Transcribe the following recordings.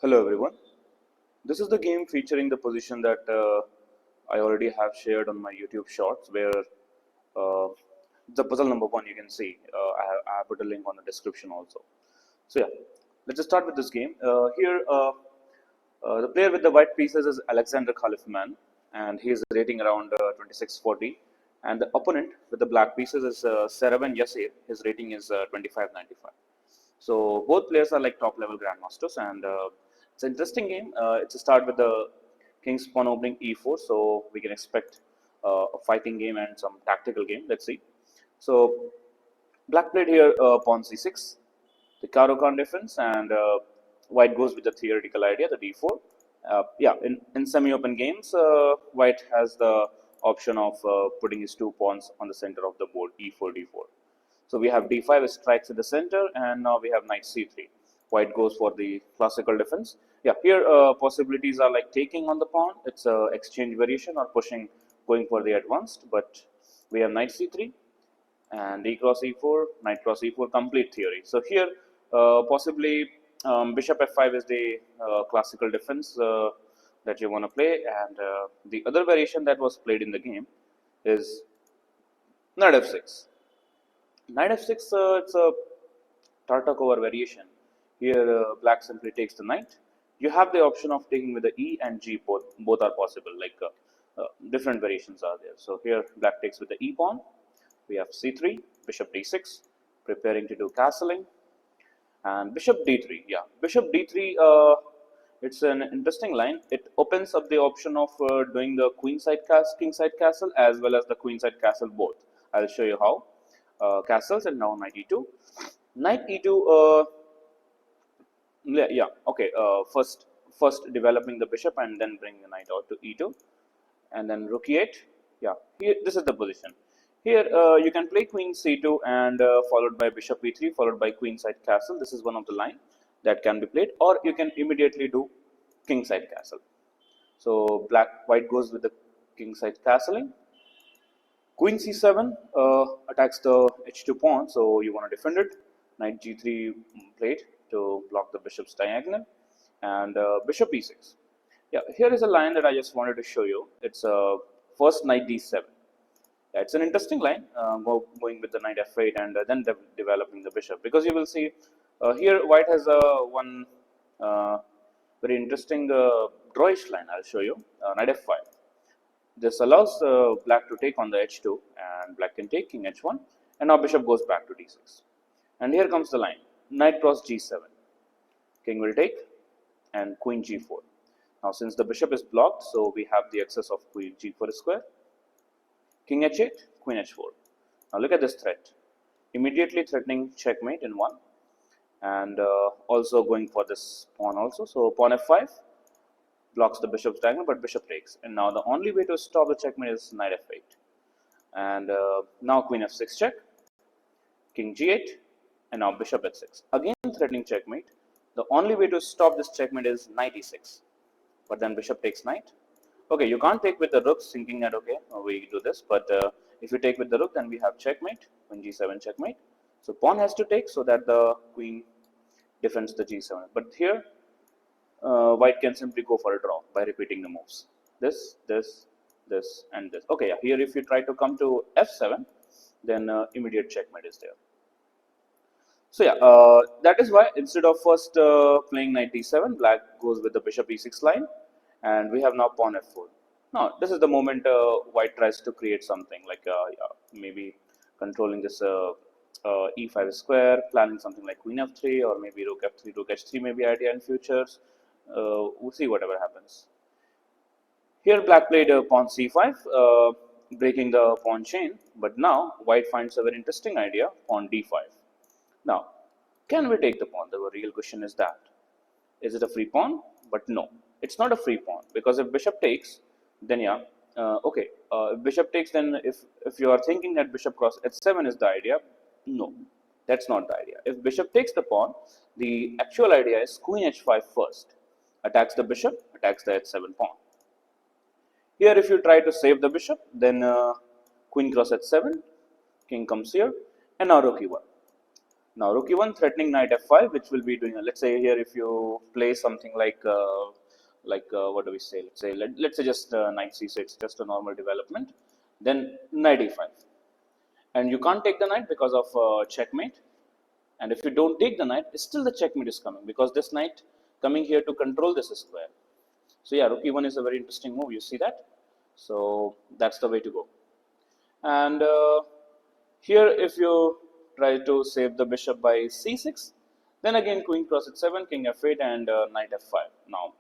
Hello everyone. This is the game featuring the position that I already have shared on my YouTube shorts where the puzzle number 1 you can see. I have put a link on the description also. So yeah, let's just start with this game. Here the player with the white pieces is Alexander Khalifman and he is rating around 2640, and the opponent with the black pieces is Seirawan Yasser. His rating is 2595. So both players are like top level grandmasters, and it's an interesting game. It's a start with the king's pawn opening e4, so we can expect a fighting game and some tactical game. Let's see. So black played here pawn c6, the Caro can defense, and white goes with the theoretical idea, the d4. Yeah, in semi-open games, white has the option of putting his two pawns on the center of the board, e4, d4. So we have d5 strikes at the center, and now we have knight c3. White goes for the classical defense. Yeah, here possibilities are like taking on the pawn. It's a exchange variation, or pushing, going for the advanced. But we have knight c3 and d cross e4, knight cross e4, complete theory. So here possibly bishop f5 is the classical defense that you want to play, and the other variation that was played in the game is knight f6. Knight f6, it's a Tartakower variation. Here, black simply takes the knight. You have the option of taking with the e and g, both are possible, like different variations are there. So here, black takes with the e pawn. We have c3, bishop d6, preparing to do castling, and bishop d3. Yeah, bishop d3, it's an interesting line. It opens up the option of doing the queenside castle, kingside castle, as well as the queenside castle both. I'll show you how. Castles, and now knight e2. Knight e2. Yeah. Okay. First developing the bishop and then bring the knight out to e2, and then rook e8. Yeah. Here, this is the position. Here you can play queen c2 and followed by bishop e3, followed by queenside castle. This is one of the line that can be played, or you can immediately do kingside castle. So white goes with the kingside castling. Queen c7 attacks the h2 pawn, so you want to defend it. Knight g3 played to block the bishop's diagonal, and bishop e6. Yeah, here is a line that I just wanted to show you. It's first knight d7. Yeah, it's an interesting line, going with the knight f8 and then developing the bishop, because you will see here white has one very interesting drawish line. I'll show you. Knight f5. This allows black to take on the h2, and black can take king h1, and now bishop goes back to d6. And here comes the line, knight cross g7. King will take, and queen g4. Now since the bishop is blocked, so we have the excess of queen g4 square. King h8, queen h4. Now look at this threat. Immediately threatening checkmate in 1, and also going for this pawn also. So pawn f5. Blocks the bishop's diagonal, but bishop takes. And now the only way to stop the checkmate is knight f8. And now queen f6 check, king g8, and now bishop h6. Again threatening checkmate. The only way to stop this checkmate is knight e6. But then bishop takes knight. Okay, you can't take with the rook, thinking that okay, we do this. But if you take with the rook, then we have checkmate, queen g7 checkmate. So pawn has to take so that the queen defends the g7. But here, white can simply go for a draw by repeating the moves. This, and this. Okay, yeah. Here if you try to come to f7, then immediate checkmate is there. So yeah, that is why instead of first playing knight d7, black goes with the bishop e6 line, and we have now pawn f4. Now this is the moment white tries to create something like maybe controlling this e5 square, planning something like queen f3, or maybe rook f3, rook h3 may be idea in futures. We'll see whatever happens. Here black played pawn c5, breaking the pawn chain, but now white finds a very interesting idea, pawn d5. Now, can we take the pawn? The real question is that. Is it a free pawn? But no, it's not a free pawn, because if bishop takes, then yeah, okay, if bishop takes, then if you are thinking that bishop cross h7 is the idea, no, that's not the idea. If bishop takes the pawn, the actual idea is queen h5 first. Attacks the bishop, attacks the h7 pawn. Here if you try to save the bishop, then queen cross h7, king comes here, and now rook e1. Now rook e1 threatening knight f5, which will be doing. Let's say here if you play something like what do we say? Let's say just knight c6, just a normal development. Then knight e5, and you can't take the knight because of checkmate. And if you don't take the knight, still the checkmate is coming because this knight coming here to control this square. So yeah, rook e1 is a very interesting move. You see that? So that's the way to go. And here, if you try to save the bishop by c6, then again queen crosses 7, king f8, and knight f5. Now,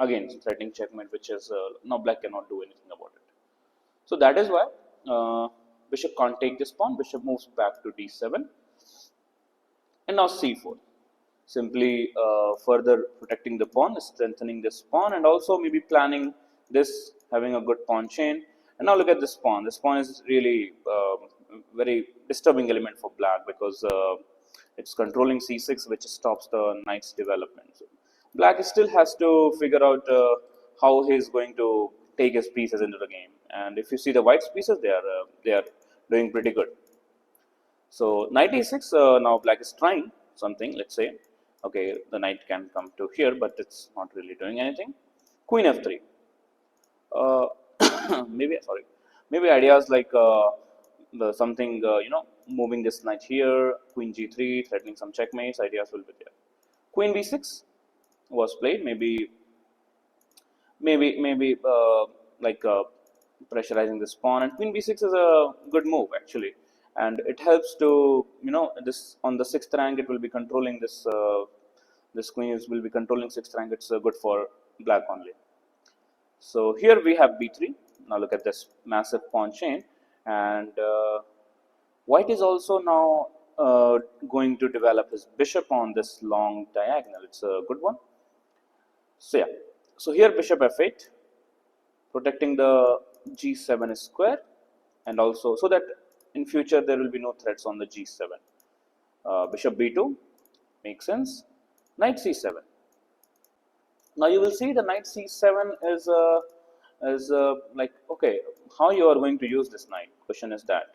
again threatening checkmate, which is now black cannot do anything about it. So that is why bishop can't take this pawn. Bishop moves back to d7, and now c4. Simply further protecting the pawn, strengthening this pawn, and also maybe planning this, having a good pawn chain. And now look at this pawn. This pawn is really very disturbing element for black because it's controlling c6, which stops the knight's development. So black still has to figure out how he is going to take his pieces into the game. And if you see the white's pieces, they are doing pretty good. So knight e6. Now black is trying something. Let's say, okay, the knight can come to here, but it's not really doing anything. Queen f3. Maybe ideas like something moving this knight here, queen g3, threatening some checkmates. Ideas will be there. Queen b6 was played. Maybe like pressurizing this pawn, and queen b6 is a good move actually, and it helps to this on the sixth rank. It will be controlling this. This queen will be controlling sixth rank. It's good for black only. So here we have b3. Now look at this massive pawn chain, and white is also now going to develop his bishop on this long diagonal. It's a good one. So yeah, so here bishop f8, protecting the g7 square, and also so that in future there will be no threats on the g7. Bishop b2 makes sense. Knight c7. Now you will see the knight c7 is like, okay, how you are going to use this knight? Question is that.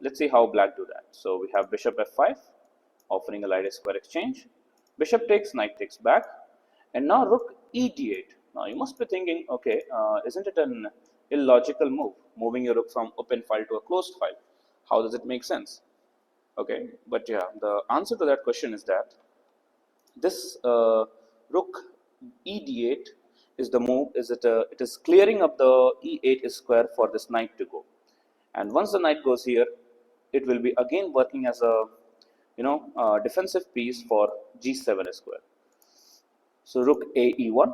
Let's see how black do that. So we have bishop f5, offering a light square exchange. Bishop takes, knight takes back, and now rook e d8. Now you must be thinking, okay, isn't it an illogical move, moving your rook from open file to a closed file? How does it make sense? Okay, but yeah, the answer to that question is that this rook e d8 is the move. It is clearing up the e8 square for this knight to go, and once the knight goes here, it will be again working as a defensive piece for g7 square. So rook a e1,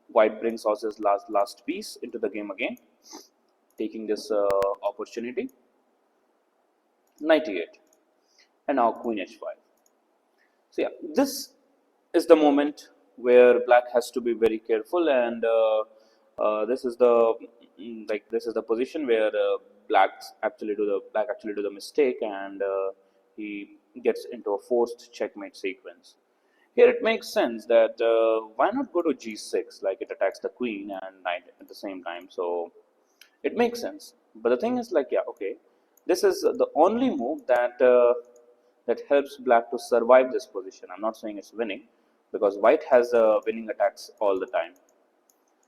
white brings also his last piece into the game again, taking this opportunity. Knight e8, and now queen h5. So yeah, this is the moment where black has to be very careful, and this is the this is the position where black actually do the mistake, and he gets into a forced checkmate sequence. Here it makes sense that why not go to g6, like it attacks the queen and knight at the same time. So it makes sense. But the thing is, like, yeah, okay, this is the only move that that helps black to survive this position. I'm not saying it's winning, because white has winning attacks all the time.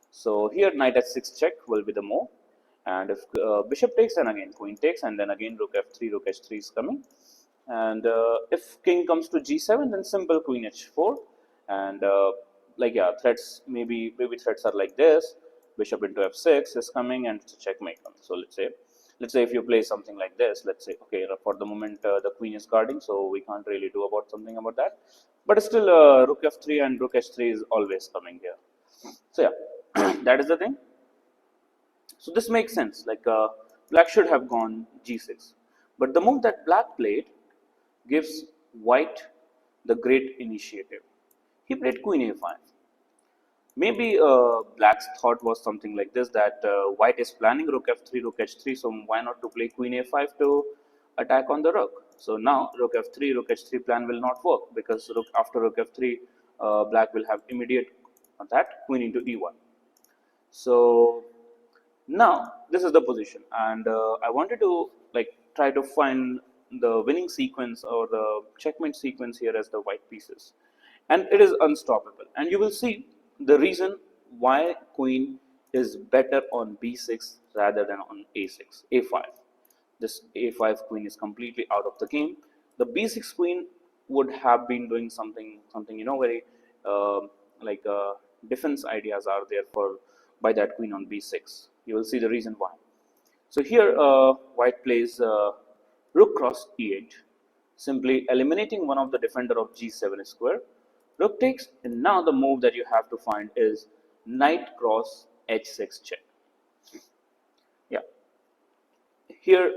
So here knight h6 check will be the move, and if bishop takes, then again queen takes, and then again rook f3, rook h3 is coming. And if king comes to g7, then simple queen h4, and like, yeah, threats, maybe threats are like this. Bishop into f6 is coming, and it's a checkmate. So let's say if you play something like this, let's say, okay, for the moment the queen is guarding, so we can't really do about something about that. But still, rook f3 and rook h3 is always coming here. So yeah, that is the thing. So this makes sense. Like black should have gone g6, but the move that black played gives white the great initiative. He played queen a5. Maybe black's thought was something like this, that white is planning rook f3, rook h3, so why not to play queen a5 to attack on the rook. So now rook f3, rook h3 plan will not work, because after rook f3, black will have immediate attack, queen into e1. So now this is the position, and I wanted to try to find the winning sequence or the checkmate sequence here as the white pieces, and it is unstoppable. And you will see the reason why queen is better on b6 rather than on a6, a5. This a5 queen is completely out of the game. The b6 queen would have been doing something very like defense ideas are there for by that queen on b6. You will see the reason why. So here white plays rook cross e8, simply eliminating one of the defender of g7 square. Rook takes, and now the move that you have to find is knight cross h6 check. Yeah. Here,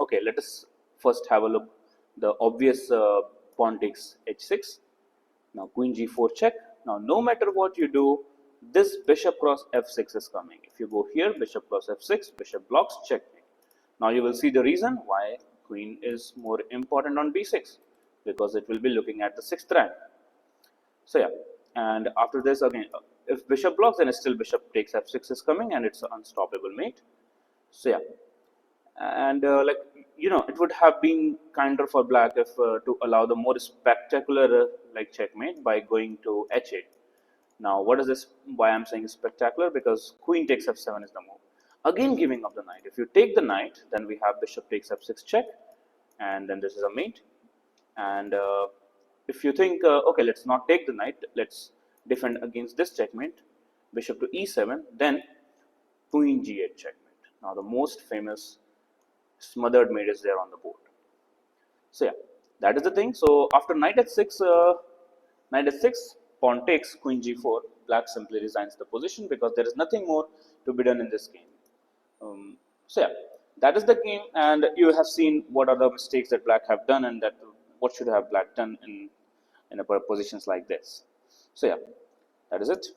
okay, let us first have a look. The obvious pawn takes h6. Now queen g4 check. Now no matter what you do, this bishop cross f6 is coming. If you go here, bishop cross f6, bishop blocks, checkmate. Now you will see the reason why queen is more important on b6, because it will be looking at the 6th rank. So yeah, and after this again, if bishop blocks, then still bishop takes f6 is coming, and it's an unstoppable mate. So yeah, and it would have been kinder for black if to allow the more spectacular like checkmate by going to h8. Now what is this, why I'm saying spectacular? Because queen takes f7 is the move, again giving up the knight. If you take the knight, then we have bishop takes f6 check, and then this is a mate. And if you think okay, let's not take the knight, let's defend against this checkmate, bishop to e7, then queen g8 checkmate. Now the most famous smothered mate is there on the board. So yeah, that is the thing. So after knight h6, pawn takes, queen g4, black simply resigns the position because there is nothing more to be done in this game. So yeah, that is the game, and you have seen what are the mistakes that black have done, and that what should have black done in positions like this. So yeah, that is it.